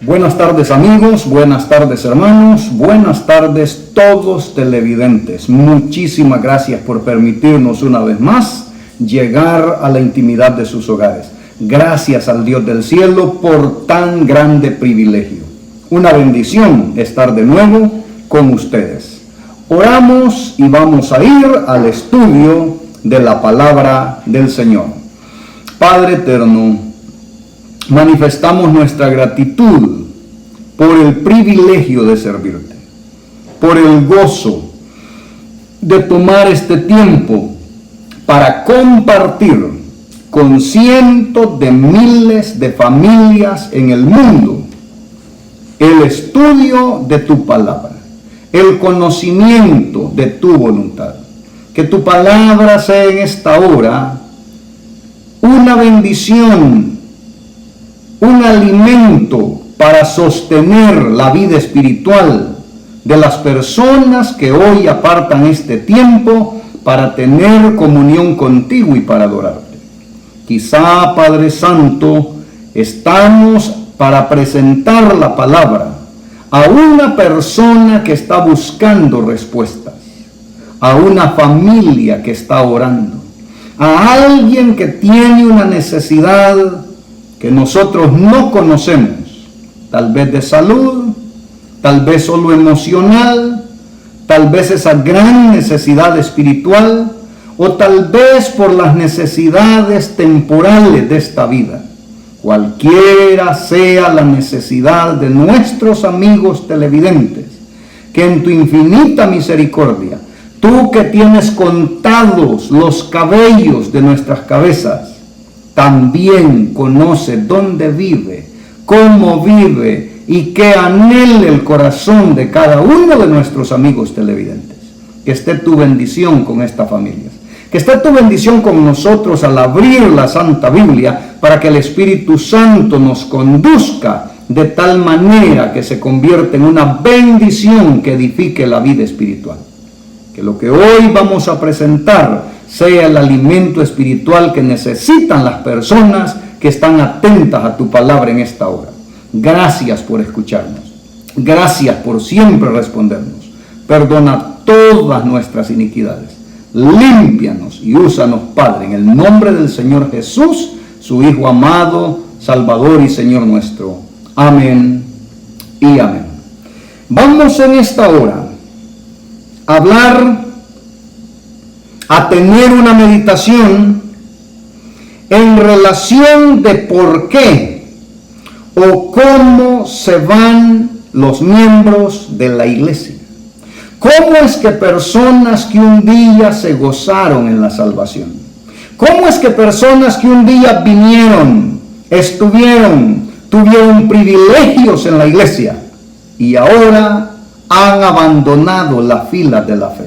Buenas tardes amigos, buenas tardes hermanos, buenas tardes todos televidentes. Muchísimas gracias por permitirnos una vez más llegar a la intimidad de sus hogares. Gracias al Dios del cielo por tan grande privilegio. Una bendición estar de nuevo con ustedes. Oramos y vamos a ir al estudio de la palabra del Señor. Padre eterno, manifestamos nuestra gratitud por el privilegio de servirte, por el gozo de tomar este tiempo para compartir con cientos de miles de familias en el mundo el estudio de tu palabra, el conocimiento de tu voluntad. Que tu palabra sea en esta hora una bendición, un alimento para sostener la vida espiritual de las personas que hoy apartan este tiempo para tener comunión contigo y para adorarte. Quizá, Padre Santo, estamos para presentar la palabra a una persona que está buscando respuestas, a una familia que está orando, a alguien que tiene una necesidad que nosotros no conocemos, tal vez de salud, tal vez solo emocional, tal vez esa gran necesidad espiritual, o tal vez por las necesidades temporales de esta vida. Cualquiera sea la necesidad de nuestros amigos televidentes, que en tu infinita misericordia, tú que tienes contados los cabellos de nuestras cabezas, también conoces dónde vive, cómo vive y qué anhela el corazón de cada uno de nuestros amigos televidentes. Que esté tu bendición con estas familias. Que esté tu bendición con nosotros al abrir la Santa Biblia para que el Espíritu Santo nos conduzca de tal manera que se convierta en una bendición que edifique la vida espiritual. Que lo que hoy vamos a presentar sea el alimento espiritual que necesitan las personas que están atentas a tu palabra en esta hora. Gracias por escucharnos. Gracias por siempre respondernos. Perdona todas nuestras iniquidades. Límpianos y úsanos, Padre, en el nombre del Señor Jesús, su Hijo amado, Salvador y Señor nuestro. Amén y amén. Vamos en esta hora a hablar, a tener una meditación en relación de por qué o cómo se van los miembros de la iglesia. ¿Cómo es que personas que un día se gozaron en la salvación? ¿Cómo es que personas que un día vinieron, tuvieron privilegios en la iglesia y ahora han abandonado las filas de la fe?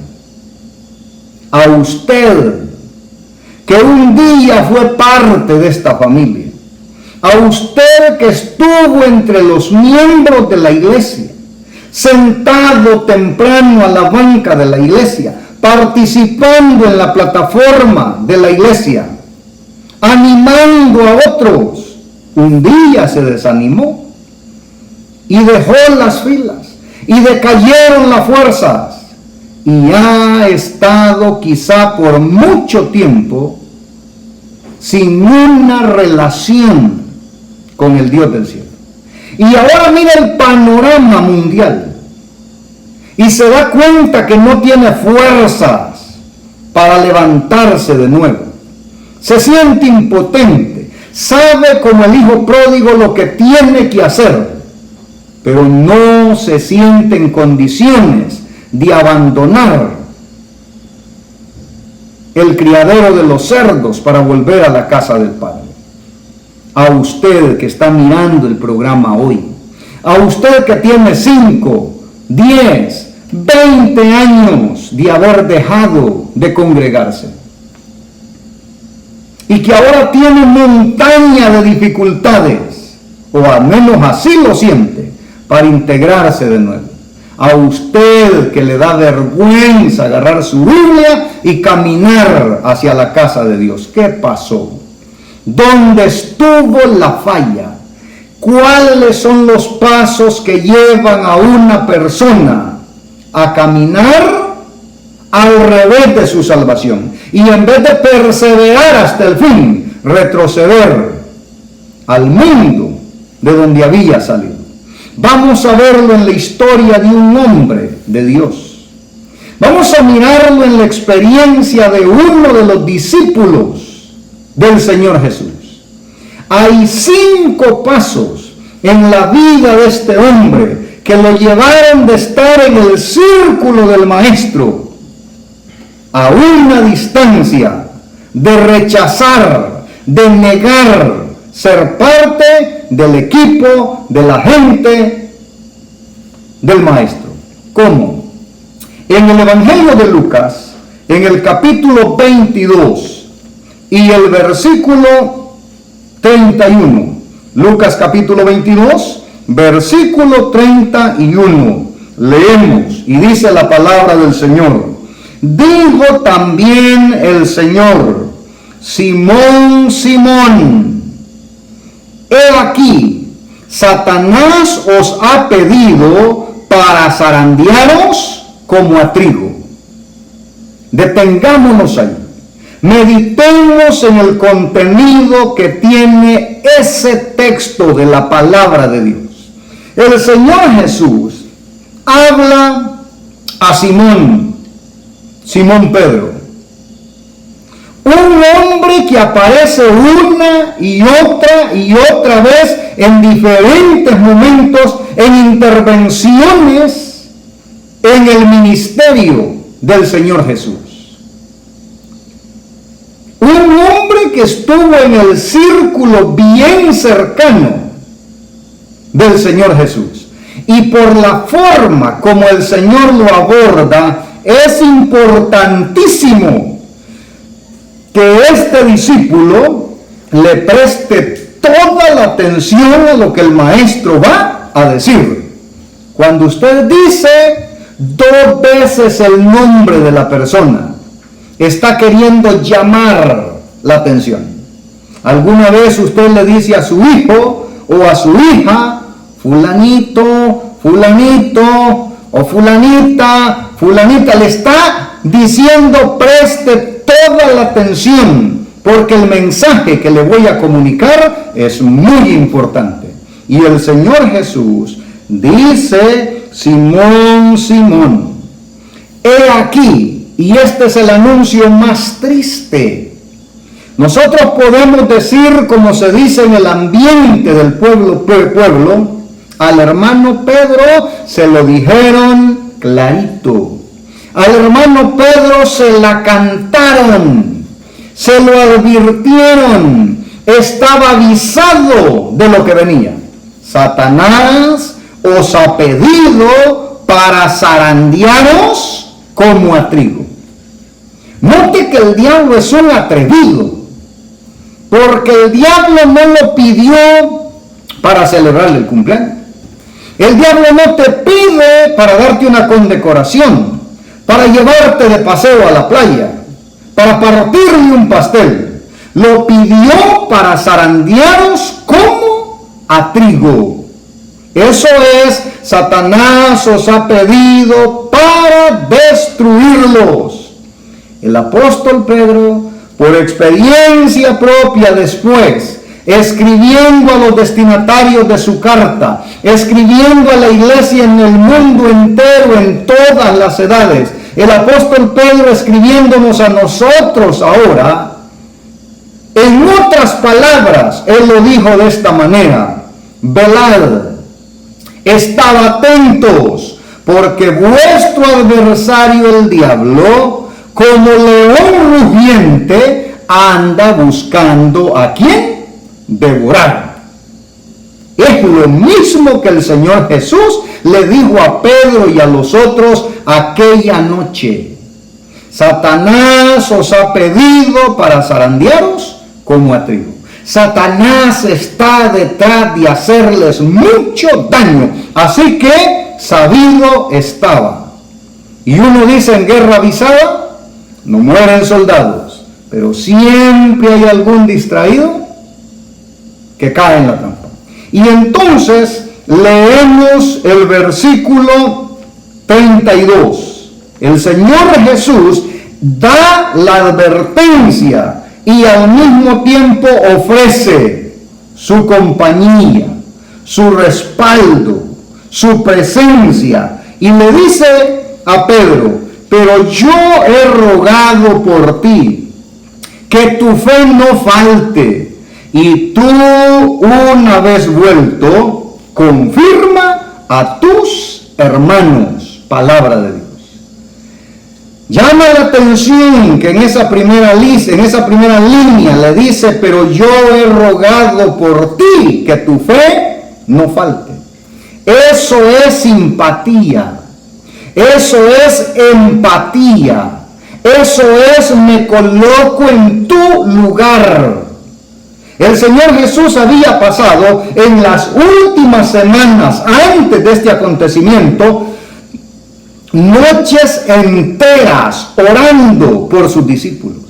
A usted, que un día fue parte de esta familia, a usted que estuvo entre los miembros de la iglesia, sentado temprano a la banca de la iglesia, participando en la plataforma de la iglesia, animando a otros, un día se desanimó y dejó las filas y decayeron las fuerzas y ha estado quizá por mucho tiempo sin una relación con el Dios del cielo. Y ahora mira el panorama mundial y se da cuenta que no tiene fuerzas para levantarse de nuevo. Se siente impotente, sabe como el hijo pródigo lo que tiene que hacer, pero no se siente en condiciones de abandonar el criadero de los cerdos para volver a la casa del Padre. A usted que está mirando el programa hoy, a usted que tiene 5, 10, 20 años de haber dejado de congregarse y que ahora tiene montaña de dificultades, o al menos así lo siente, para integrarse de nuevo. A usted que le da vergüenza agarrar su Biblia y caminar hacia la casa de Dios. ¿Qué pasó? ¿Dónde estuvo la falla? ¿Cuáles son los pasos que llevan a una persona a caminar al revés de su salvación? Y en vez de perseverar hasta el fin, retroceder al mundo de donde había salido. Vamos a verlo en la historia de un hombre de Dios. Vamos a mirarlo en la experiencia de uno de los discípulos del Señor Jesús. Hay 5 pasos en la vida de este hombre que lo llevaron de estar en el círculo del Maestro a una distancia de rechazar, de negar ser parte del equipo, de la gente del Maestro. ¿Cómo? En el Evangelio de Lucas, en el capítulo 22 y el versículo 31, Lucas capítulo 22, versículo 31, leemos y dice la palabra del Señor: dijo también el Señor: Simón, Simón, he aquí, Satanás os ha pedido para zarandearos como a trigo. Detengámonos ahí. Meditemos en el contenido que tiene ese texto de la palabra de Dios. El Señor Jesús habla a Simón Pedro, un hombre que aparece una y otra vez en diferentes momentos, en intervenciones en el ministerio del Señor Jesús. Un hombre que estuvo en el círculo bien cercano del Señor Jesús. Y por la forma como el Señor lo aborda, es importantísimo que este discípulo le preste toda la atención a lo que el Maestro va a decir. Cuando usted dice 2 veces el nombre de la persona, está queriendo llamar la atención. ¿Alguna vez usted le dice a su hijo o a su hija, fulanito, fulanito, o fulanita, fulanita? Le está diciendo preste toda la atención, porque el mensaje que le voy a comunicar es muy importante. Y el Señor Jesús dice: Simón, Simón, he aquí. Y este es el anuncio más triste. Nosotros podemos decir, como se dice en el ambiente del pueblo, al hermano Pedro se lo dijeron clarito. Al hermano Pedro se la cantaron, se lo advirtieron, estaba avisado de lo que venía. Satanás os ha pedido para zarandearos como a trigo. Note que el diablo es un atrevido, porque el diablo no lo pidió para celebrarle el cumpleaños. El diablo no te pide para darte una condecoración, para llevarte de paseo a la playa, para partirle un pastel. Lo pidió para zarandearos como a trigo. Eso es, Satanás os ha pedido para destruirlos. El apóstol Pedro, por experiencia propia después, escribiendo a los destinatarios de su carta, escribiendo a la iglesia en el mundo entero, en todas las edades, el apóstol Pedro escribiéndonos a nosotros ahora, en otras palabras, él lo dijo de esta manera: velad, estad atentos, porque vuestro adversario el diablo, como león rugiente, anda buscando ¿a quién? Devorar. Es lo mismo que el Señor Jesús le dijo a Pedro y a los otros aquella noche: Satanás os ha pedido para zarandearos como a trigo. Satanás está detrás de hacerles mucho daño, así que sabido estaba. Y uno dice: en guerra avisada no mueren soldados, pero siempre hay algún distraído que cae en la trampa. Y entonces leemos el versículo 32. El Señor Jesús da la advertencia y al mismo tiempo ofrece su compañía, su respaldo, su presencia, y le dice a Pedro: pero yo he rogado por ti, que tu fe no falte, y tú, una vez vuelto, confirma a tus hermanos. Palabra de Dios. Llama la atención que en esa primera línea le dice: pero yo he rogado por ti, que tu fe no falte. Eso es simpatía. Eso es empatía. Eso es: me coloco en tu lugar. El Señor Jesús había pasado en las últimas semanas antes de este acontecimiento noches enteras orando por sus discípulos.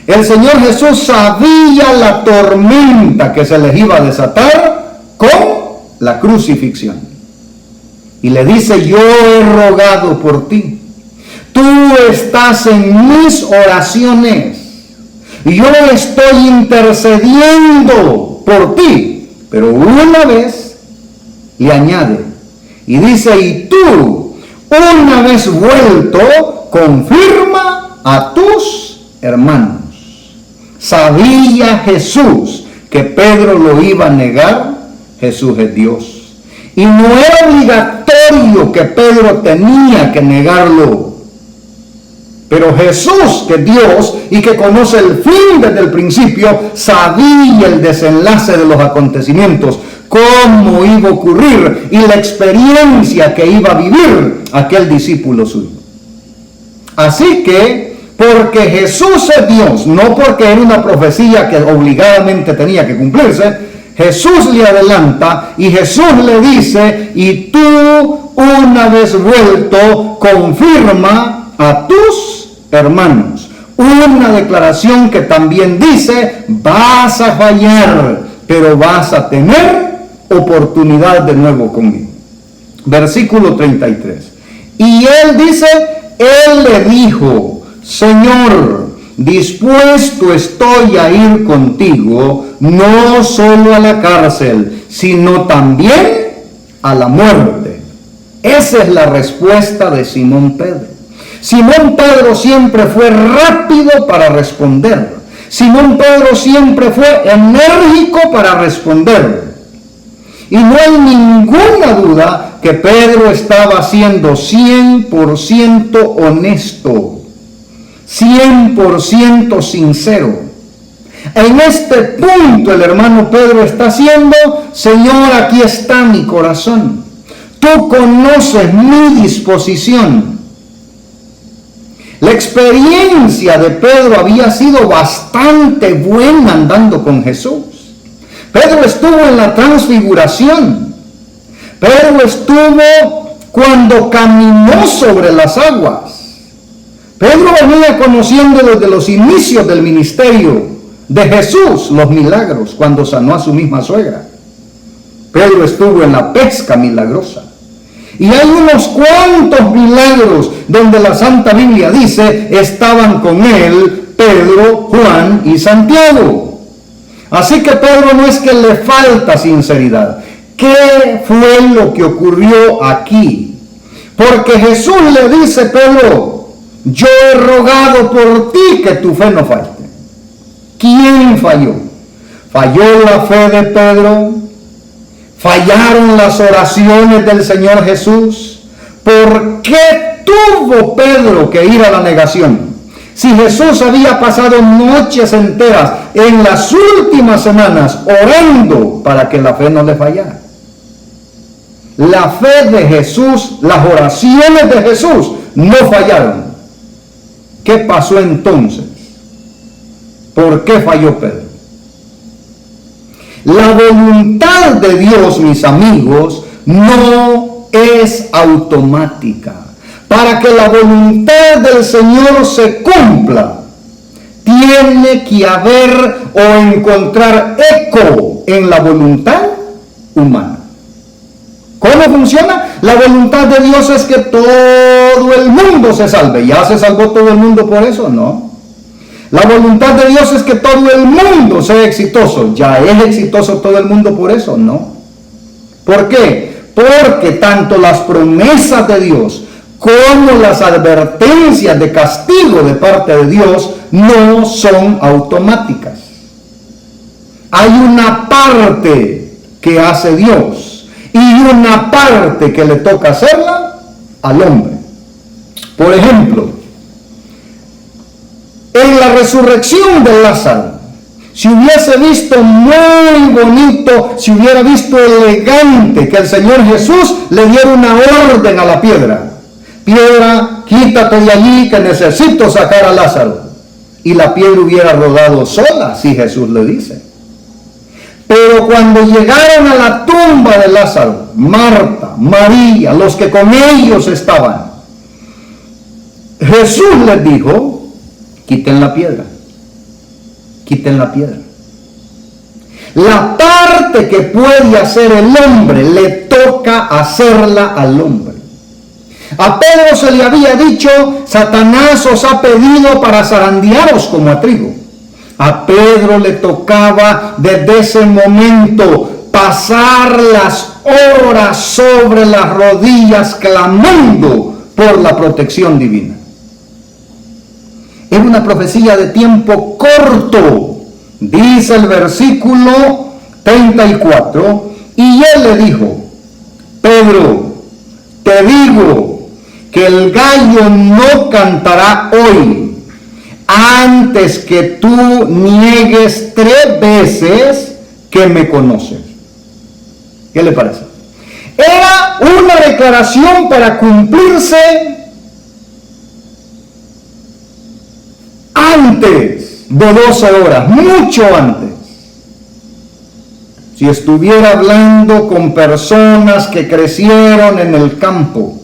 El Señor Jesús sabía la tormenta que se les iba a desatar con la crucifixión. Y le dice: yo he rogado por ti. Tú estás en mis oraciones. Y yo estoy intercediendo por ti. Pero una vez le añade y dice: y tú, una vez vuelto, confirma a tus hermanos. Sabía Jesús que Pedro lo iba a negar. Jesús es Dios. Y no era obligatorio que Pedro tenía que negarlo. Pero Jesús, que es Dios y que conoce el fin desde el principio, sabía el desenlace de los acontecimientos, cómo iba a ocurrir y la experiencia que iba a vivir aquel discípulo suyo. Así que, porque Jesús es Dios, no porque era una profecía que obligadamente tenía que cumplirse, Jesús le adelanta y Jesús le dice: y tú, una vez vuelto, confirma a tus hermanos. Una declaración que también dice: vas a fallar, pero vas a tener oportunidad de nuevo conmigo. Versículo 33. Y él dice: él le dijo: Señor, dispuesto estoy a ir contigo, no solo a la cárcel, sino también a la muerte. Esa es la respuesta de Simón Pedro. Simón Pedro siempre fue rápido para responder. Simón Pedro siempre fue enérgico para responder. Y no hay ninguna duda que Pedro estaba siendo 100% honesto, 100% sincero. En este punto el hermano Pedro está haciendo: Señor, aquí está mi corazón. Tú conoces mi disposición. La experiencia de Pedro había sido bastante buena andando con Jesús. Pedro estuvo en la transfiguración. Pedro estuvo cuando caminó sobre las aguas. Pedro venía conociendo desde los inicios del ministerio de Jesús los milagros, cuando sanó a su misma suegra. Pedro estuvo en la pesca milagrosa. Y hay unos cuantos milagros donde la Santa Biblia dice: estaban con él Pedro, Juan y Santiago. Así que Pedro no es que le falta sinceridad. ¿Qué fue lo que ocurrió aquí? Porque Jesús le dice: Pedro, yo he rogado por ti que tu fe no falte. ¿Quién falló? ¿Falló la fe de Pedro? ¿Fallaron las oraciones del Señor Jesús? ¿Por qué tuvo Pedro que ir a la negación? Si Jesús había pasado noches enteras en las últimas semanas orando para que la fe no le fallara. La fe de Jesús, las oraciones de Jesús no fallaron. ¿Qué pasó entonces? ¿Por qué falló Pedro? La voluntad de Dios, mis amigos, no es automática. Para que la voluntad del Señor se cumpla, tiene que haber o encontrar eco en la voluntad humana. ¿Cómo funciona? La voluntad de Dios es que todo el mundo se salve. ¿Ya se salvó todo el mundo por eso? No. La voluntad de Dios es que todo el mundo sea exitoso. ¿Ya es exitoso todo el mundo por eso? No. ¿Por qué? Porque tanto las promesas de Dios como las advertencias de castigo de parte de Dios no son automáticas. Hay una parte que hace Dios y una parte que le toca hacerla al hombre. Por ejemplo, en la resurrección de Lázaro, si hubiese visto muy bonito, si hubiera visto elegante que el Señor Jesús le diera una orden a la piedra: piedra, quítate de allí que necesito sacar a Lázaro. Y la piedra hubiera rodado sola, si Jesús le dice. Pero cuando llegaron a la tumba de Lázaro, Marta, María, los que con ellos estaban, Jesús les dijo: quiten la piedra, quiten la piedra. La parte que puede hacer el hombre le toca hacerla al hombre. A Pedro se le había dicho: Satanás os ha pedido para zarandearos como a trigo. A Pedro le tocaba desde ese momento pasar las horas sobre las rodillas clamando por la protección divina. Era una profecía de tiempo corto. Dice el versículo 34, y él le dijo: Pedro, te digo que el gallo no cantará hoy antes que tú niegues 3 veces que me conoces. ¿Qué le parece? Era una declaración para cumplirse antes de 12 horas, mucho antes. Si estuviera hablando con personas que crecieron en el campo,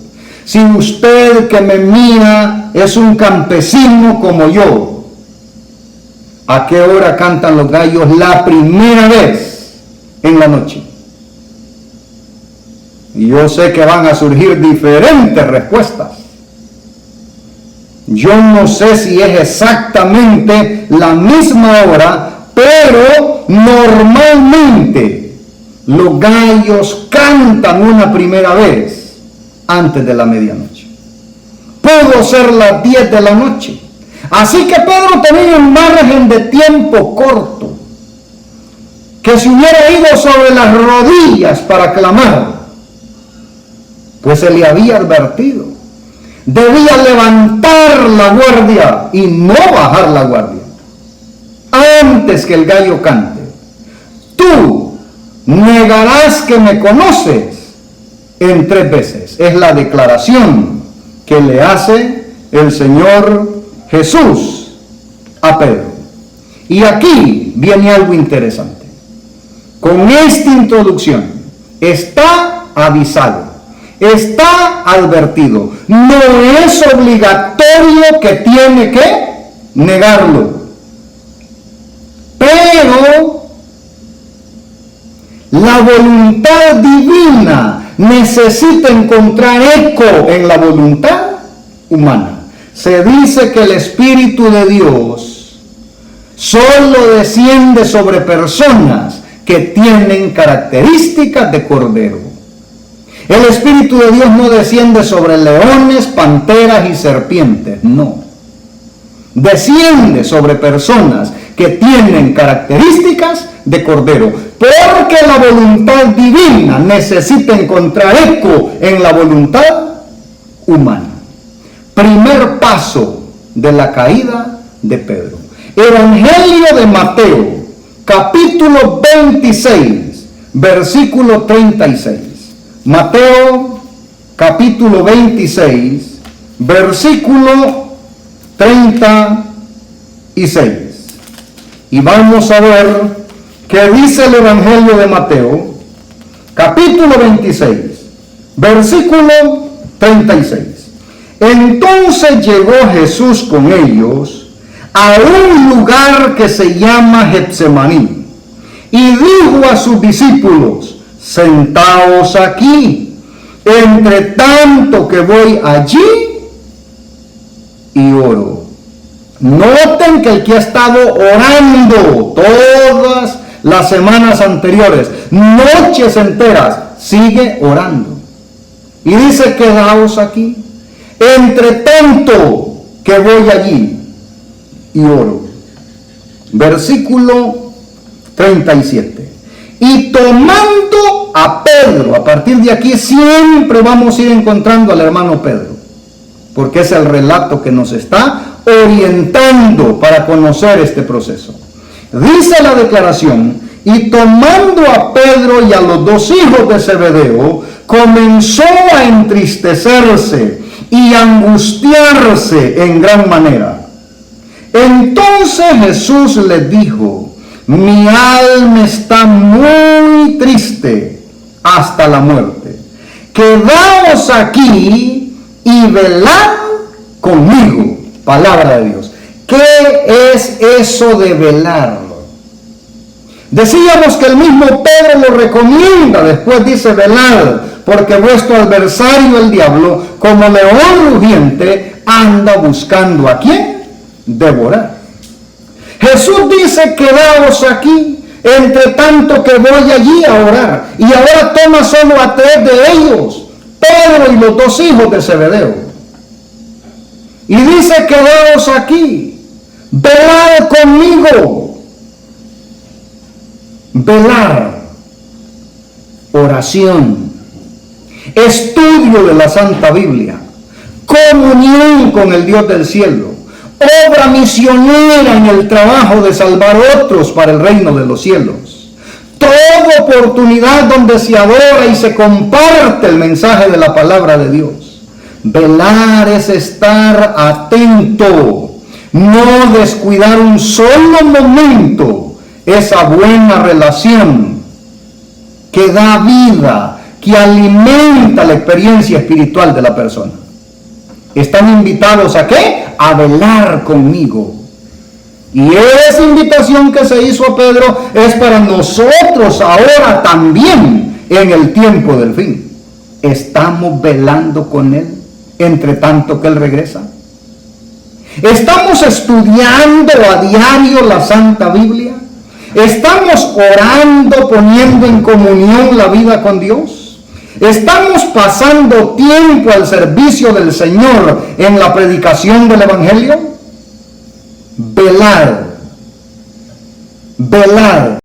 si usted que me mira es un campesino como yo, ¿a qué hora cantan los gallos la primera vez en la noche? Y yo sé que van a surgir diferentes respuestas. Yo no sé si es exactamente la misma hora, pero normalmente los gallos cantan una primera vez antes de la medianoche. Pudo ser las 10 de la noche. Así que Pedro tenía un margen de tiempo corto, que si hubiera ido sobre las rodillas para clamar, pues se le había advertido. Debía levantar la guardia y no bajar la guardia antes que el gallo cante. Tú negarás que me conoces en 3 veces. Es la declaración que le hace el Señor Jesús a Pedro. Y aquí viene algo interesante. Con esta introducción está avisado, está advertido. No es obligatorio que tiene que negarlo. Pero la voluntad divina necesita encontrar eco en la voluntad humana. Se dice que el Espíritu de Dios solo desciende sobre personas que tienen características de cordero. El Espíritu de Dios no desciende sobre leones, panteras y serpientes, no. Desciende sobre personas que tienen características de cordero, porque la voluntad divina necesita encontrar eco en la voluntad humana. Primer paso de la caída de Pedro. Evangelio de Mateo, capítulo 26, versículo 36. Mateo, capítulo 26, versículo 36. Y vamos a ver qué dice el Evangelio de Mateo, capítulo 26, versículo 36. Entonces llegó Jesús con ellos a un lugar que se llama Getsemaní, y dijo a sus discípulos: sentaos aquí, entre tanto que voy allí y oro. Noten que el que ha estado orando todas las semanas anteriores, noches enteras, sigue orando. Y dice, quedaos aquí, entre tanto que voy allí y oro. Versículo 37. Y tomando a Pedro, a partir de aquí siempre vamos a ir encontrando al hermano Pedro, porque es el relato que nos está orientando para conocer este proceso. Dice la declaración, y tomando a Pedro y a los dos hijos de Zebedeo, comenzó a entristecerse y angustiarse en gran manera. Entonces Jesús les dijo, mi alma está muy triste hasta la muerte. Quedaos aquí y velad conmigo. Palabra de Dios. ¿Qué es eso de velar? Decíamos que el mismo Pedro lo recomienda, después dice velad, porque vuestro adversario el diablo, como león rugiente, anda buscando ¿a quién? Devorar. Jesús dice, quedaos aquí, entre tanto que voy allí a orar. Y ahora toma solo a 3 de ellos, Pedro y los 2 hijos de Zebedeo. Y dice, quedaos aquí, velad conmigo. Velar, oración, estudio de la Santa Biblia, comunión con el Dios del cielo, obra misionera en el trabajo de salvar otros para el reino de los cielos. Toda oportunidad donde se adora y se comparte el mensaje de la palabra de Dios. Velar es estar atento, no descuidar un solo momento esa buena relación que da vida, que alimenta la experiencia espiritual de la persona. Están invitados ¿a qué? A velar conmigo. Y esa invitación que se hizo a Pedro es para nosotros ahora también en el tiempo del fin. ¿Estamos velando con Él entre tanto que Él regresa? ¿Estamos estudiando a diario la Santa Biblia? ¿Estamos orando, poniendo en comunión la vida con Dios? ¿Estamos pasando tiempo al servicio del Señor en la predicación del Evangelio? Velad, velad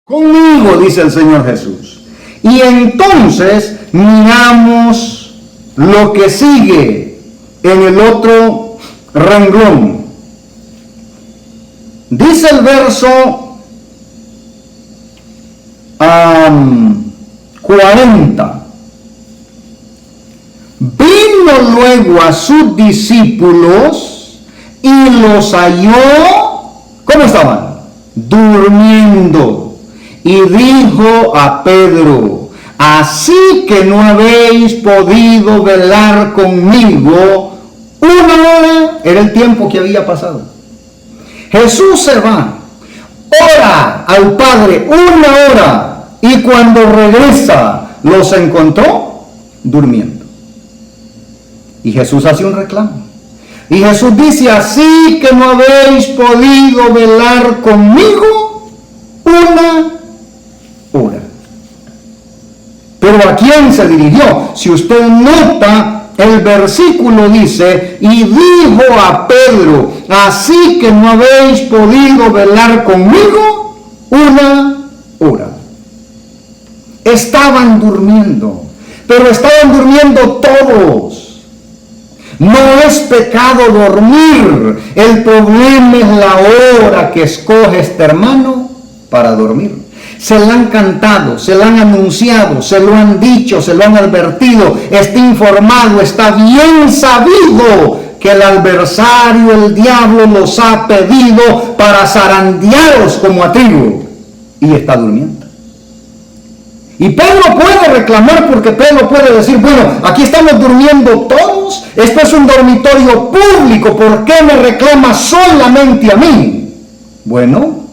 conmigo, dice el Señor Jesús. Y entonces miramos lo que sigue en el otro renglón. Dice el verso 40. Vino luego a sus discípulos y los halló, ¿cómo estaban? Durmiendo. Y dijo a Pedro, así que no habéis podido velar conmigo 1 hora, era el tiempo que había pasado. Jesús se va, ora al Padre 1 hora, y cuando regresa los encontró durmiendo. Y Jesús hace un reclamo. Y Jesús dice, así que no habéis podido velar conmigo 1 hora. Pero ¿a quién se dirigió? Si usted nota, el versículo dice, y dijo a Pedro, así que no habéis podido velar conmigo 1 hora. Estaban durmiendo, pero estaban durmiendo todos. No es pecado dormir, el problema es la hora que escoge este hermano para dormir. Se lo han cantado, se lo han anunciado, se lo han dicho, se lo han advertido, está informado, está bien sabido que el adversario, el diablo, los ha pedido para zarandearos como a trigo, y está durmiendo. Y Pedro puede reclamar, porque Pedro puede decir, bueno, aquí estamos durmiendo todos, esto es un dormitorio público, ¿por qué me reclama solamente a mí? Bueno,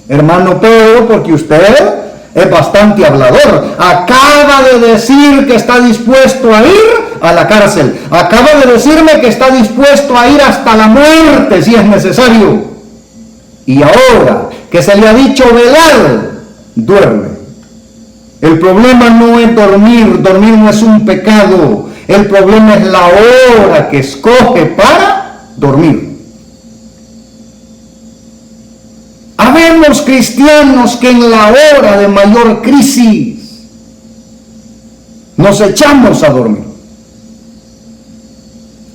hermano Pedro, porque usted es bastante hablador. Acaba de decir que está dispuesto a ir a la cárcel. Acaba de decirme que está dispuesto a ir hasta la muerte si es necesario. Y ahora que se le ha dicho velar, duerme. El problema no es dormir. Dormir no es un pecado. El problema es la hora que escoge para dormir. Habemos cristianos que en la hora de mayor crisis nos echamos a dormir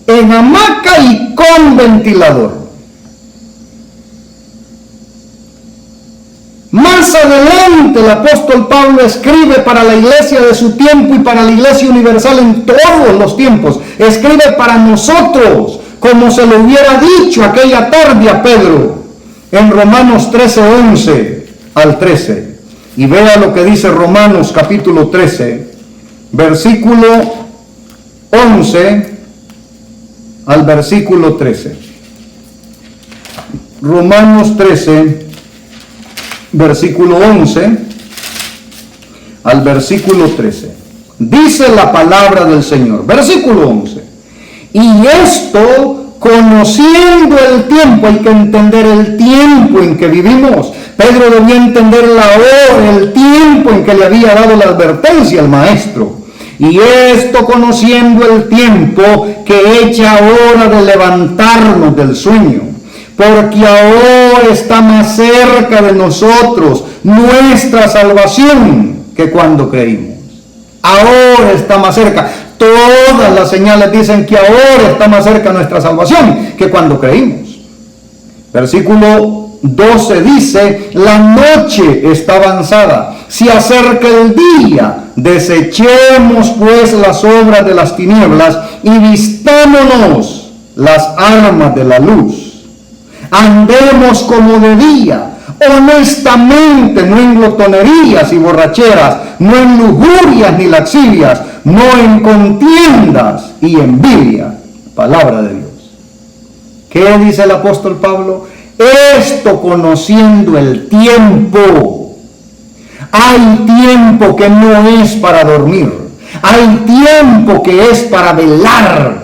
en hamaca y con ventilador. Más adelante el apóstol Pablo escribe para la iglesia de su tiempo y para la iglesia universal en todos los tiempos. Escribe para nosotros, como se lo hubiera dicho aquella tarde a Pedro, en Romanos 13, 11 al 13. Y vea lo que dice Romanos capítulo 13, versículo 11 al versículo 13. Romanos 13, versículo 11 al versículo 13. Dice la palabra del Señor, versículo 11. Y esto, conociendo el tiempo, hay que entender el tiempo en que vivimos. Pedro debía entender la hora, el tiempo en que le había dado la advertencia al maestro. Y esto, conociendo el tiempo, que echa hora de levantarnos del sueño, porque ahora está más cerca de nosotros nuestra salvación que cuando creímos. Ahora está más cerca. Todas las señales dicen que ahora está más cerca nuestra salvación que cuando creímos. Versículo 12 dice: la noche está avanzada, se acerca el día. Desechemos pues las obras de las tinieblas y vistámonos las armas de la luz. Andemos como de día, honestamente, no en glotonerías y borracheras, no en lujurias ni laxirias, no en contiendas y envidia. Palabra de Dios. ¿Qué dice el apóstol Pablo? Esto, conociendo el tiempo. Hay tiempo que no es para dormir. Hay tiempo que es para velar.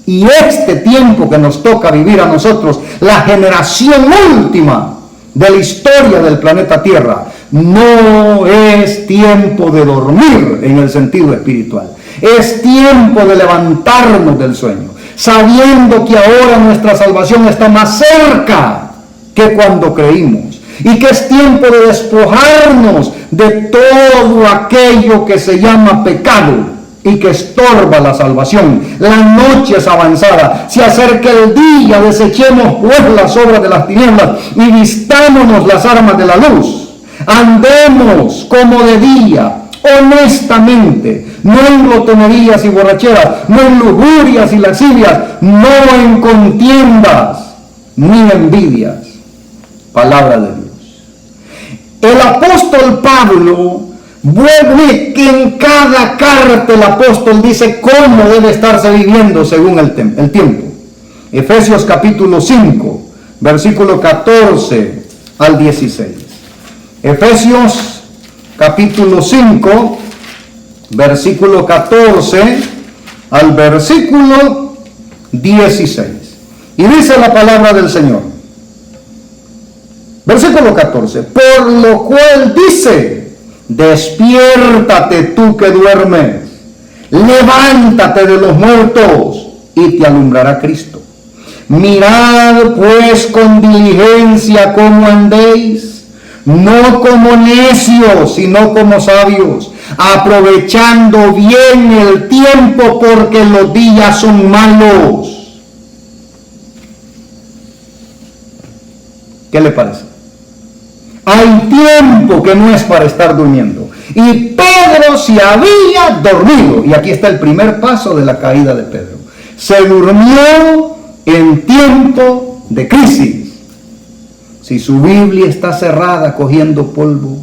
Y este tiempo que nos toca vivir a nosotros, la generación última de la historia del planeta Tierra, no es tiempo de dormir en el sentido espiritual. Es tiempo de levantarnos del sueño, sabiendo que ahora nuestra salvación está más cerca que cuando creímos. Y que es tiempo de despojarnos de todo aquello que se llama pecado y que estorba la salvación. La noche es avanzada, se acerca el día, desechemos pues las obras de las tinieblas y vistámonos las armas de la luz. Andemos como de día, honestamente, no en glotonerías y borracheras, no en lujurias y lascivias, no en contiendas ni envidias. Palabra de Dios. El apóstol Pablo vuelve que en cada carta el apóstol dice cómo debe estarse viviendo según el tiempo. Efesios capítulo 5, versículo 14 al 16. Efesios capítulo 5, versículo 14 al versículo 16. Y dice la palabra del Señor. Versículo 14. Por lo cual dice: despiértate tú que duermes, levántate de los muertos y te alumbrará Cristo. Mirad pues con diligencia cómo andéis, no como necios, sino como sabios, aprovechando bien el tiempo, porque los días son malos. ¿Qué le parece? Hay tiempo que no es para estar durmiendo. Y Pedro se había dormido. Y aquí está el primer paso de la caída de Pedro. Se durmió en tiempo de crisis. Si su Biblia está cerrada cogiendo polvo,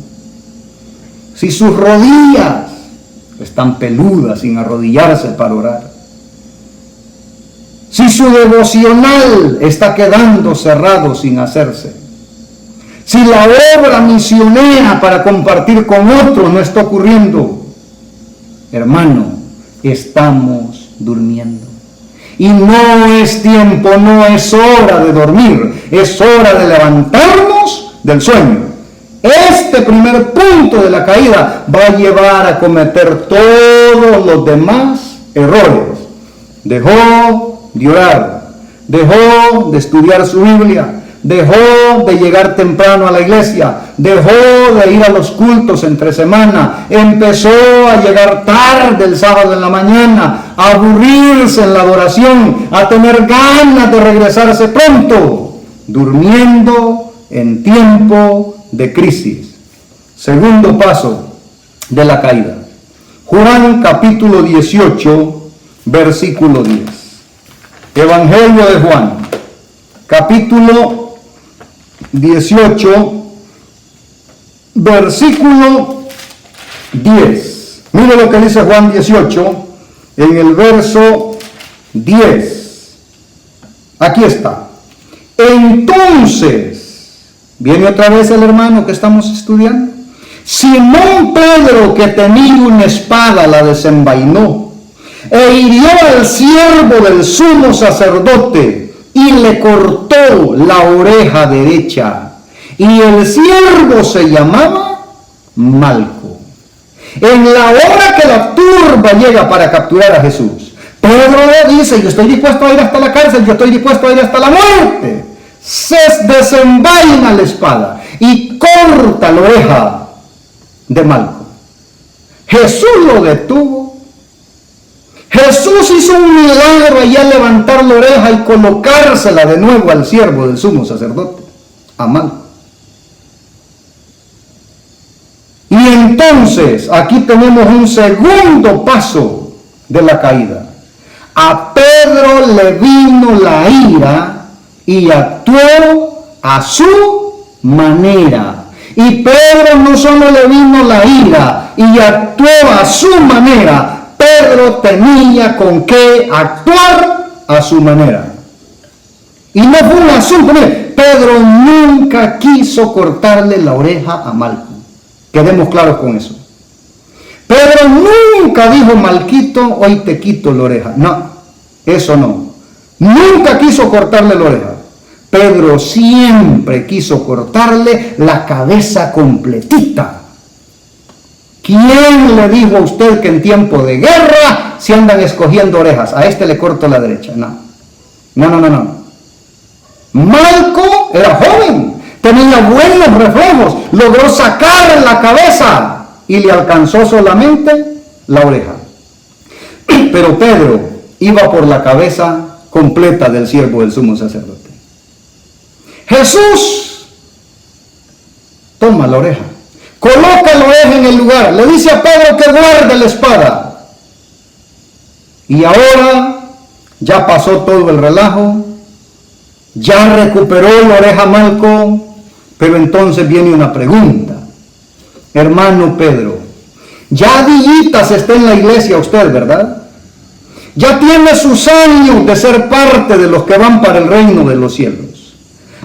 si sus rodillas están peludas sin arrodillarse para orar, si su devocional está quedando cerrado sin hacerse, si la obra misionera para compartir con otros no está ocurriendo, hermano, estamos durmiendo. Y no es tiempo, no es hora de dormir, es hora de levantarnos del sueño. Este primer punto de la caída va a llevar a cometer todos los demás errores. Dejó de orar, dejó de estudiar su Biblia, dejó de llegar temprano a la iglesia, dejó de ir a los cultos entre semana, empezó a llegar tarde el sábado en la mañana, a aburrirse en la adoración, a tener ganas de regresarse pronto, durmiendo en tiempo de crisis. Segundo paso de la caída. Juan capítulo 18, versículo 10. Evangelio de Juan, capítulo 18, versículo 10. Mire lo que dice Juan 18, en el verso 10. Aquí está. Entonces, viene otra vez el hermano que estamos estudiando. Simón Pedro, que tenía una espada, la desenvainó e hirió al siervo del sumo sacerdote y le cortó la oreja derecha. Y el siervo se llamaba Malco. En la hora que la turba llega para capturar a Jesús, Pedro le dice: yo estoy dispuesto a ir hasta la cárcel, yo estoy dispuesto a ir hasta la muerte. Se desenvaina la espada y corta la oreja de Malco. Jesús lo detuvo. Jesús hizo un milagro allí al levantar la oreja y colocársela de nuevo al siervo del sumo sacerdote, a Malco. Y entonces aquí tenemos un segundo paso de la caída. A Pedro le vino la ira y actuó a su manera. Y Pedro no solo le vino la ira y actuó a su manera, Pedro tenía con qué actuar a su manera. Y no fue un asunto, mire, Pedro nunca quiso cortarle la oreja a Malco. Quedemos claros con eso. Pedro nunca dijo: Malquito, hoy te quito la oreja. No, eso no. Nunca quiso cortarle la oreja. Pedro siempre quiso cortarle la cabeza completita. ¿Quién le dijo a usted que en tiempo de guerra se andan escogiendo orejas? A este le corto la derecha. No. Malco era joven, tenía buenos reflejos, logró sacar la cabeza y le alcanzó solamente la oreja. Pero Pedro iba por la cabeza completa del siervo del sumo sacerdote. Jesús toma la oreja, coloca la oreja en el lugar, le dice a Pedro que guarde la espada. Y ahora ya pasó todo el relajo, ya recuperó la oreja Malco, pero entonces viene una pregunta. Hermano Pedro, ya dillitas está en la iglesia usted, ¿verdad? Ya tiene sus años de ser parte de los que van para el reino de los cielos.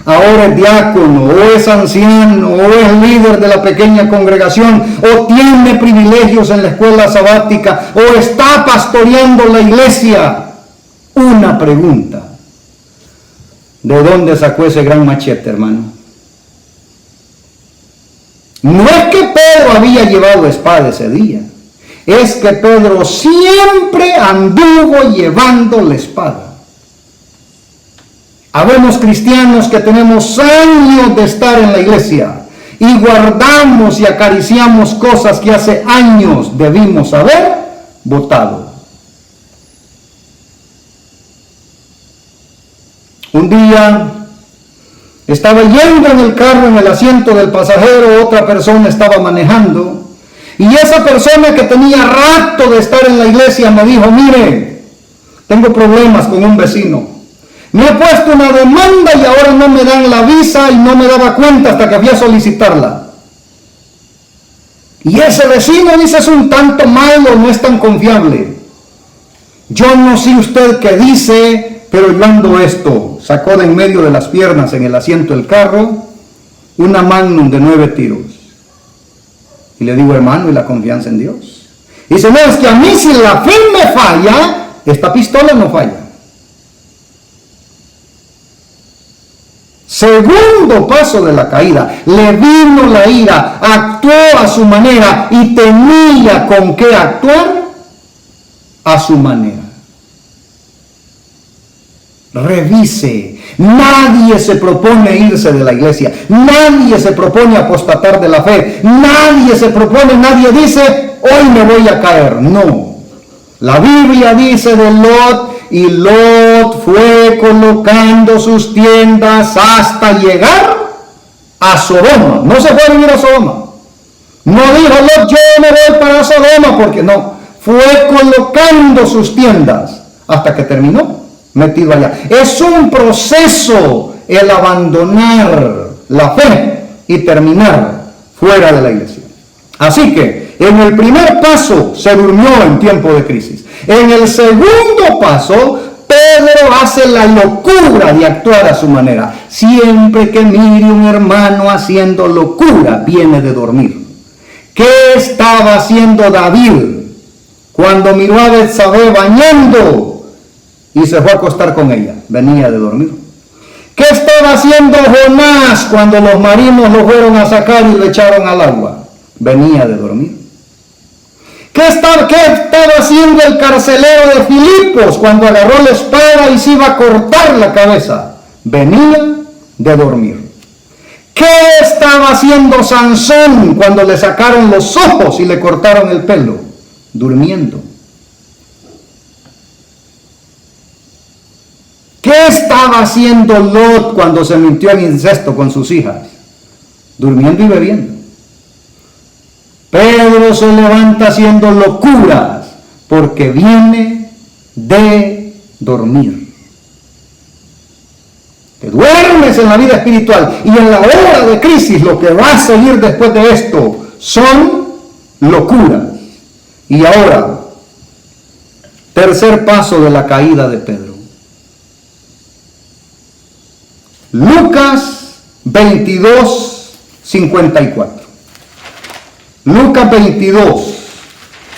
Ahora es diácono, o es anciano, o es líder de la pequeña congregación, o tiene privilegios en la escuela sabática, o está pastoreando la iglesia. Una pregunta: ¿de dónde sacó ese gran machete, hermano? No es que Pedro había llevado espada ese día, es que Pedro siempre anduvo llevando la espada. Habemos cristianos que tenemos años de estar en la iglesia y guardamos y acariciamos cosas que hace años debimos haber botado. Un día estaba yendo en el carro, en el asiento del pasajero, otra persona estaba manejando, y esa persona que tenía rato de estar en la iglesia me dijo: mire, tengo problemas con un vecino. Me he puesto una demanda y ahora no me dan la visa y no me daba cuenta hasta que fui a solicitarla. Y ese vecino, dice, es un tanto malo, no es tan confiable. Yo no sé usted qué dice, pero yo ando esto. Sacó de en medio de las piernas en el asiento del carro una Magnum de 9 tiros. Y le digo, hermano, ¿y la confianza en Dios? Y dice, no, es que a mí si la fe me falla, esta pistola no falla. Segundo paso de la caída, le vino la ira, actuó a su manera y tenía con qué actuar a su manera. Revise, nadie se propone irse de la iglesia, nadie se propone apostatar de la fe, nadie dice, hoy me voy a caer. No, la Biblia dice de Lot, y Lot fue colocando sus tiendas hasta llegar a Sodoma. No se fue a vivir a Sodoma. No dijo Lot, yo me voy para Sodoma, porque no. Fue colocando sus tiendas hasta que terminó metido allá. Es un proceso el abandonar la fe y terminar fuera de la iglesia. Así que en el primer paso se durmió en tiempo de crisis. En el segundo paso, Pedro hace la locura de actuar a su manera. Siempre que mire un hermano haciendo locura, viene de dormir. ¿Qué estaba haciendo David cuando miró a Betsabé bañando y se fue a acostar con ella? Venía de dormir. ¿Qué estaba haciendo Jonás cuando los marinos lo fueron a sacar y lo echaron al agua? Venía de dormir. ¿Qué estaba haciendo el carcelero de Filipos cuando agarró la espada y se iba a cortar la cabeza? Venía de dormir. ¿Qué estaba haciendo Sansón cuando le sacaron los ojos y le cortaron el pelo? Durmiendo. ¿Qué estaba haciendo Lot cuando se mintió en incesto con sus hijas? Durmiendo y bebiendo. Pedro se levanta haciendo locuras porque viene de dormir. Te duermes en la vida espiritual y en la hora de crisis lo que va a seguir después de esto son locuras. Y ahora, tercer paso de la caída de Pedro. Lucas 22, 54. Lucas 22,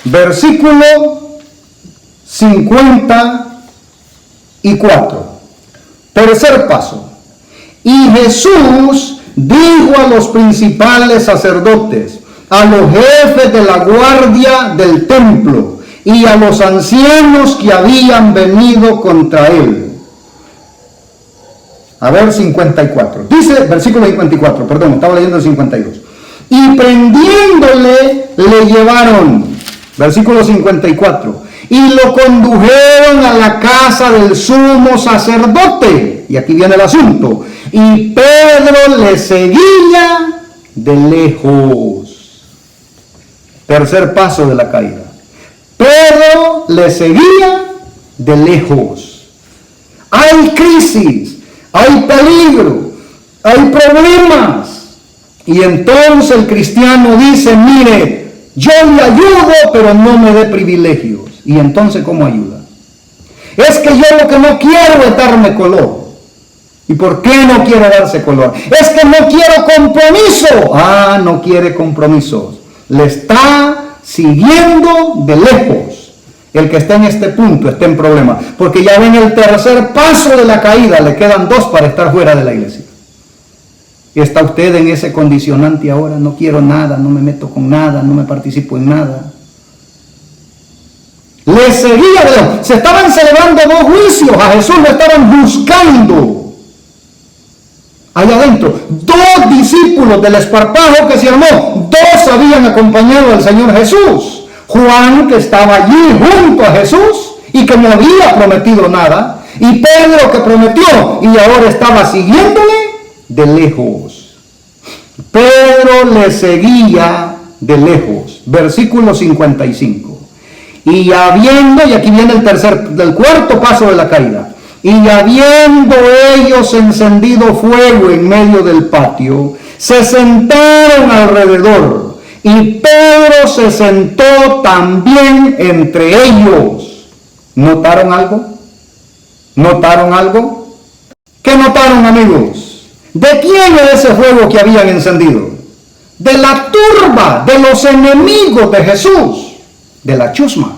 versículo 54. Tercer paso. Y Jesús dijo a los principales sacerdotes, a los jefes de la guardia del templo y a los ancianos que habían venido contra él. A ver, 54. Dice, versículo 54, perdón, estaba leyendo el 52. Y prendiéndole, le llevaron, versículo 54, y lo condujeron a la casa del sumo sacerdote. Y aquí viene el asunto. Y Pedro le seguía de lejos. Tercer paso de la caída. Pedro le seguía de lejos. Hay crisis, hay peligro, hay problemas. Y entonces el cristiano dice, mire, yo le ayudo, pero no me dé privilegios. Y entonces, ¿cómo ayuda? Es que yo lo que no quiero es darme color. ¿Y por qué no quiere darse color? Es que no quiero compromiso. Ah, no quiere compromisos. Le está siguiendo de lejos. El que está en este punto está en problema. Porque ya ven el tercer paso de la caída. Le quedan 2 para estar fuera de la iglesia. ¿Está usted en ese condicionante ahora? No quiero nada, no me meto con nada, no me participo en nada. Le seguía de lejos. Se estaban celebrando 2 juicios. A Jesús lo estaban buscando. Allá adentro, 2 discípulos del esparpajo que se armó, 2 habían acompañado al Señor Jesús. Juan, que estaba allí junto a Jesús y que no había prometido nada. Y Pedro, que prometió y ahora estaba siguiéndole de lejos. Pedro le seguía de lejos. Versículo 55. Y habiendo, y aquí viene el cuarto paso de la caída. Y habiendo ellos encendido fuego en medio del patio, se sentaron alrededor. Y Pedro se sentó también entre ellos. ¿Notaron algo? ¿Notaron algo? ¿Qué notaron, amigos? ¿De quién era ese fuego que habían encendido? De la turba, de los enemigos de Jesús, de la chusma.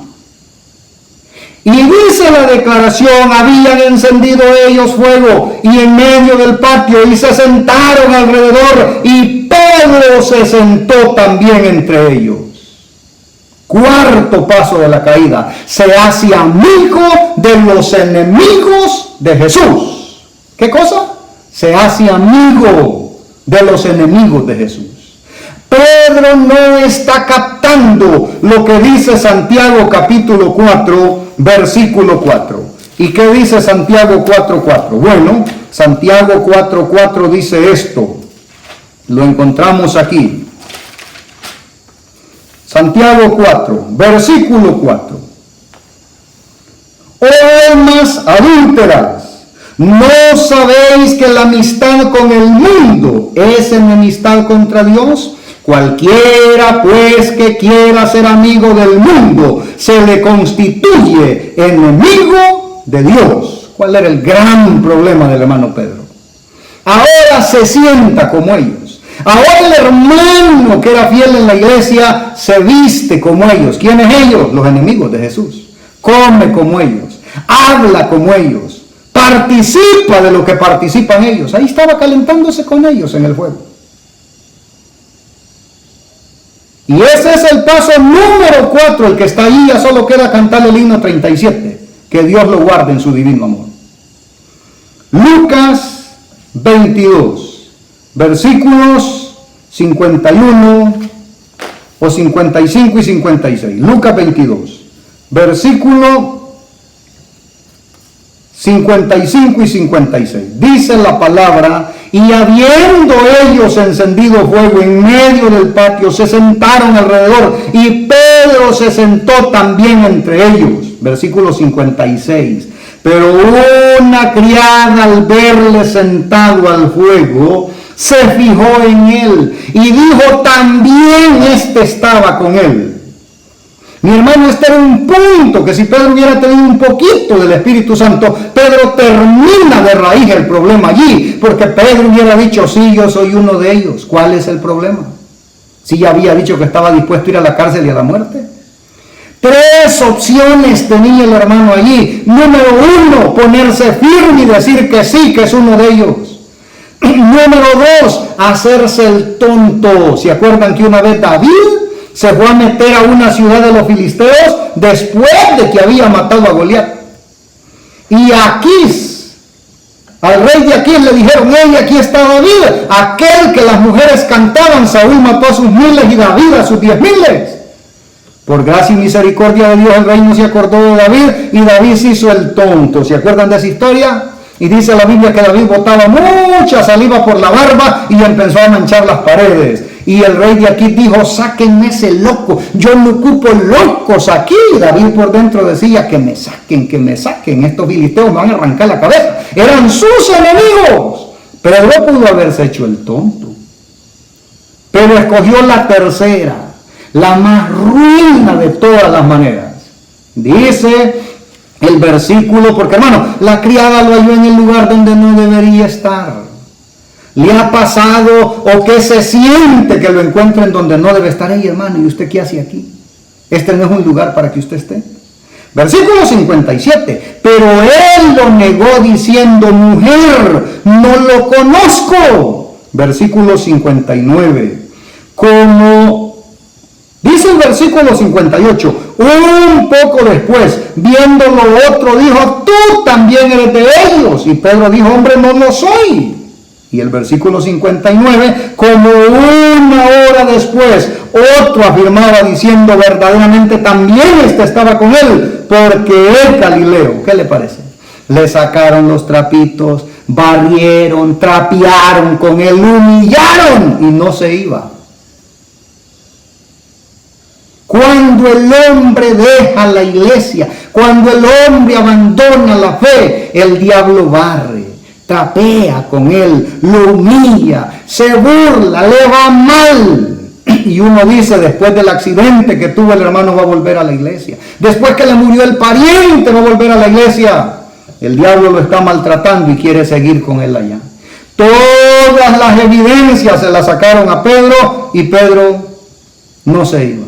Y dice la declaración, habían encendido ellos fuego y en medio del patio y se sentaron alrededor y Pedro se sentó también entre ellos. Cuarto paso de la caída, se hace amigo de los enemigos de Jesús. ¿Qué cosa? Se hace amigo de los enemigos de Jesús. Pedro no está captando lo que dice Santiago capítulo 4, versículo 4. ¿Y qué dice Santiago 4:4? Bueno, Santiago 4:4 dice esto. Lo encontramos aquí. Santiago 4, versículo 4. Oh almas adúlteras, ¿no sabéis que la amistad con el mundo es enemistad contra Dios? Cualquiera pues que quiera ser amigo del mundo se le constituye enemigo de Dios. ¿Cuál era el gran problema del hermano Pedro? Ahora se sienta como ellos. Ahora el hermano que era fiel en la iglesia se viste como ellos. ¿Quiénes ellos? Los enemigos de Jesús. Come como ellos, habla como ellos, participa de lo que participan ellos. Ahí estaba calentándose con ellos en el fuego. Y ese es el paso número 4, el que está ahí. Ya solo queda cantar el himno 37. Que Dios lo guarde en su divino amor. Lucas 22, versículos 51 o 55 y 56. Lucas 22, versículo 55 y 56. Dice la palabra: y habiendo ellos encendido fuego en medio del patio, se sentaron alrededor, y Pedro se sentó también entre ellos. Versículo 56. Pero una criada, al verle sentado al fuego, se fijó en él y dijo: también este estaba con él. Mi hermano, este era un punto que si Pedro hubiera tenido un poquito del Espíritu Santo, Pedro termina de raíz el problema allí, porque Pedro hubiera dicho: sí, yo soy uno de ellos. ¿Cuál es el problema? Si ya había dicho que estaba dispuesto a ir a la cárcel y a la muerte. 3 opciones tenía el hermano allí. Número 1, ponerse firme y decir que sí, que es uno de ellos. Número 2, hacerse el tonto. ¿Se acuerdan que una vez David se fue a meter a una ciudad de los filisteos después de que había matado a Goliat? Y Aquís, al rey de Aquís, le dijeron: hey, aquí está David, aquel que las mujeres cantaban. Saúl mató a sus 1000 y David a sus 10,000. Por gracia y misericordia de Dios, el rey no se acordó de David, y David se hizo el tonto. ¿Se acuerdan de esa historia? Y dice la Biblia que David botaba mucha saliva por la barba y empezó a manchar las paredes. Y el rey de aquí dijo: sáquenme ese loco, yo no ocupo locos aquí. David por dentro decía: que me saquen, estos filisteos me van a arrancar la cabeza. Eran sus enemigos. Pero no pudo haberse hecho el tonto. Pero escogió la tercera, la más ruina de todas las maneras. Dice el versículo, porque hermano, la criada lo halló en el lugar donde no debería estar. ¿Le ha pasado o qué se siente que lo encuentren donde no debe estar? Hey, hermano, ¿y usted qué hace aquí? Este no es un lugar para que usted esté. Versículo 57. Pero él lo negó diciendo: mujer, no lo conozco. Versículo 59. Como dice el versículo 58, un poco después, viéndolo otro, dijo: tú también eres de ellos. Y Pedro dijo: hombre, no lo soy. Y el versículo 59, como una hora después, otro afirmaba diciendo: verdaderamente también estaba con él, porque es Galileo. ¿Qué le parece? Le sacaron los trapitos, barrieron, trapearon con él, humillaron, y no se iba. Cuando el hombre deja la iglesia, cuando el hombre abandona la fe, el diablo barre, trapea con él, lo humilla, se burla, le va mal. Y uno dice: después del accidente que tuvo el hermano va a volver a la iglesia. Después que le murió el pariente va a volver a la iglesia. El diablo lo está maltratando y quiere seguir con él allá. Todas las evidencias se las sacaron a Pedro y Pedro no se iba.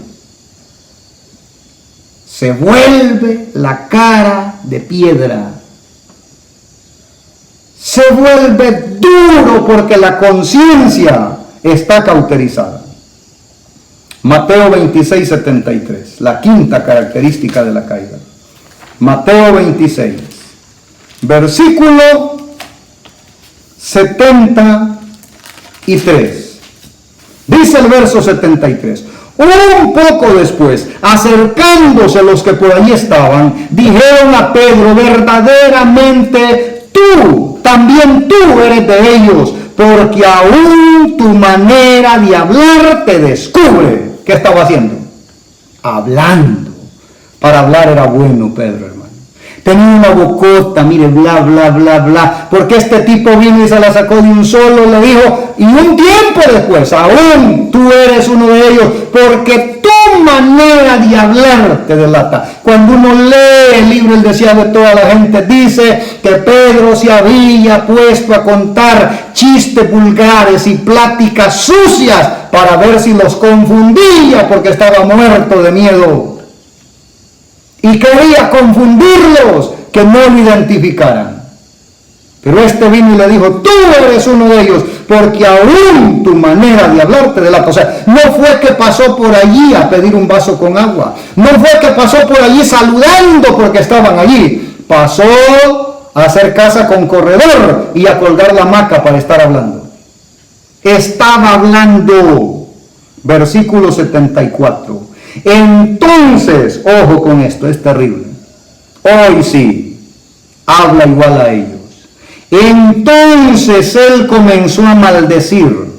Se vuelve la cara de piedra. Se vuelve duro porque la conciencia está cauterizada. Mateo 26, 73, la quinta característica de la caída. Mateo 26, versículo 73. Dice el verso 73. Un poco después, acercándose los que por allí estaban, dijeron a Pedro: verdaderamente tú, también tú eres de ellos, porque aún tu manera de hablar te descubre. ¿Qué estaba haciendo? Hablando. Para hablar era bueno Pedro, hermano. Tenía una bocota, mire, bla, bla, bla, bla. Porque este tipo vino y se la sacó de un solo, le dijo, y un tiempo después, aún tú eres uno de ellos, porque tu manera de hablar te delata. Cuando uno lee el libro El deseado de toda la gente, dice que Pedro se había puesto a contar chistes vulgares y pláticas sucias para ver si los confundía, porque estaba muerto de miedo. Y quería confundirlos, que no lo identificaran. Pero este vino y le dijo, tú eres uno de ellos, porque aún tu manera de hablar te delata. O sea, no fue que pasó por allí a pedir un vaso con agua. No fue que pasó por allí saludando porque estaban allí. Pasó a hacer casa con corredor y a colgar la hamaca para estar hablando. Estaba hablando. Versículo 74. Entonces, ojo con esto, es terrible. Hoy sí, habla igual a ellos. Entonces él comenzó a maldecir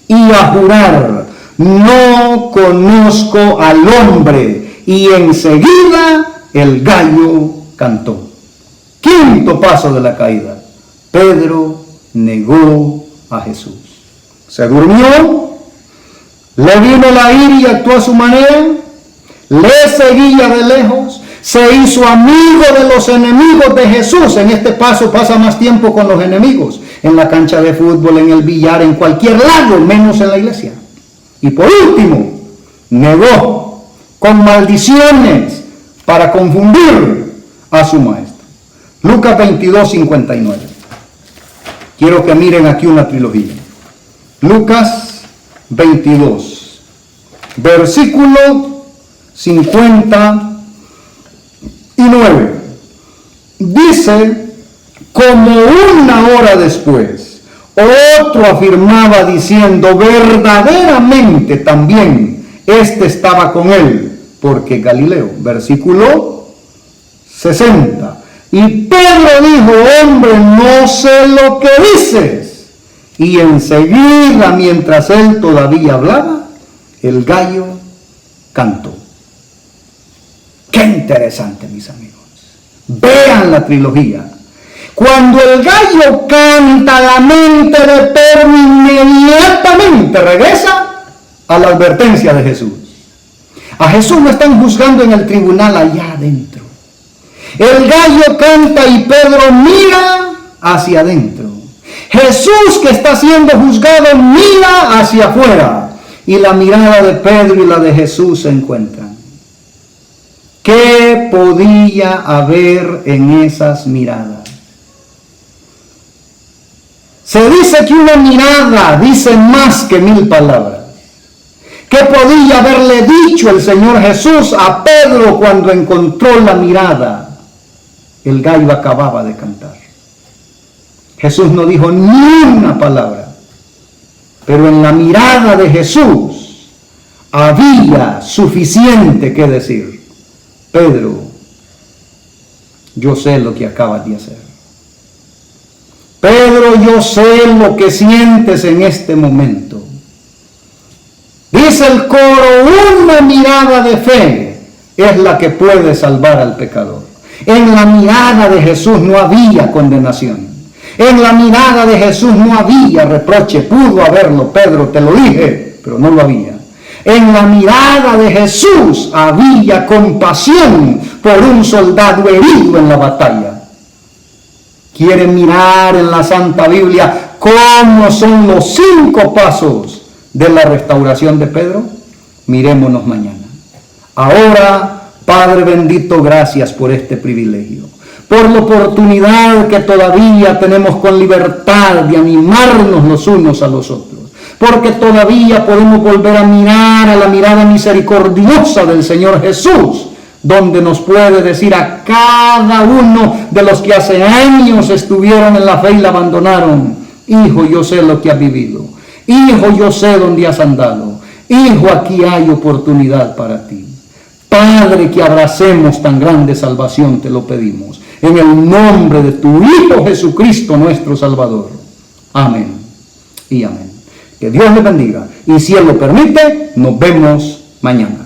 y a jurar, no conozco al hombre. Y enseguida el gallo cantó. Quinto paso de la caída. Pedro negó a Jesús. Se durmió, le vino la ira y actuó a su manera, le seguía de lejos, se hizo amigo de los enemigos de Jesús. En este paso pasa más tiempo con los enemigos, en la cancha de fútbol, en el billar, en cualquier lado, menos en la iglesia. Y por último, negó con maldiciones para confundir a su maestro. Lucas 22, 59. Quiero que miren aquí una trilogía. Lucas 22, versículo 59. Dice, como una hora después, otro afirmaba diciendo, verdaderamente también este estaba con él, porque Galileo. Versículo 60. Y Pedro dijo, hombre, no sé lo que dices. Y enseguida, mientras él todavía hablaba, el gallo cantó. Qué interesante, mis amigos. Vean la trilogía. Cuando el gallo canta, la mente de Pedro inmediatamente regresa a la advertencia de Jesús. A Jesús lo están juzgando en el tribunal allá adentro. El gallo canta y Pedro mira hacia adentro. Jesús, que está siendo juzgado, mira hacia afuera. Y la mirada de Pedro y la de Jesús se encuentran. ¿Qué podía haber en esas miradas? Se dice que una mirada dice más que 1000 palabras. ¿Qué podía haberle dicho el Señor Jesús a Pedro cuando encontró la mirada? El gallo acababa de cantar. Jesús no dijo ni una palabra, pero en la mirada de Jesús había suficiente que decir. Pedro, yo sé lo que acabas de hacer. Pedro, yo sé lo que sientes en este momento. Dice el coro, una mirada de fe es la que puede salvar al pecador. En la mirada de Jesús no había condenación. En la mirada de Jesús no había reproche. Pudo haberlo, Pedro, te lo dije, pero no lo había. En la mirada de Jesús había compasión por un soldado herido en la batalla. ¿Quiere mirar en la Santa Biblia ¿Cómo son los 5 pasos de la restauración de Pedro? Mirémonos mañana. Ahora, Padre bendito, gracias por este privilegio, por la oportunidad que todavía tenemos con libertad de animarnos los unos a los otros, porque todavía podemos volver a mirar a la mirada misericordiosa del Señor Jesús, donde nos puede decir a cada uno de los que hace años estuvieron en la fe y la abandonaron: hijo, yo sé lo que has vivido. Hijo, yo sé dónde has andado. Hijo, aquí hay oportunidad para ti. Padre, que abracemos tan grande salvación, te lo pedimos, en el nombre de tu Hijo Jesucristo, nuestro Salvador. Amén y amén. Que Dios le bendiga, y si Él lo permite, nos vemos mañana.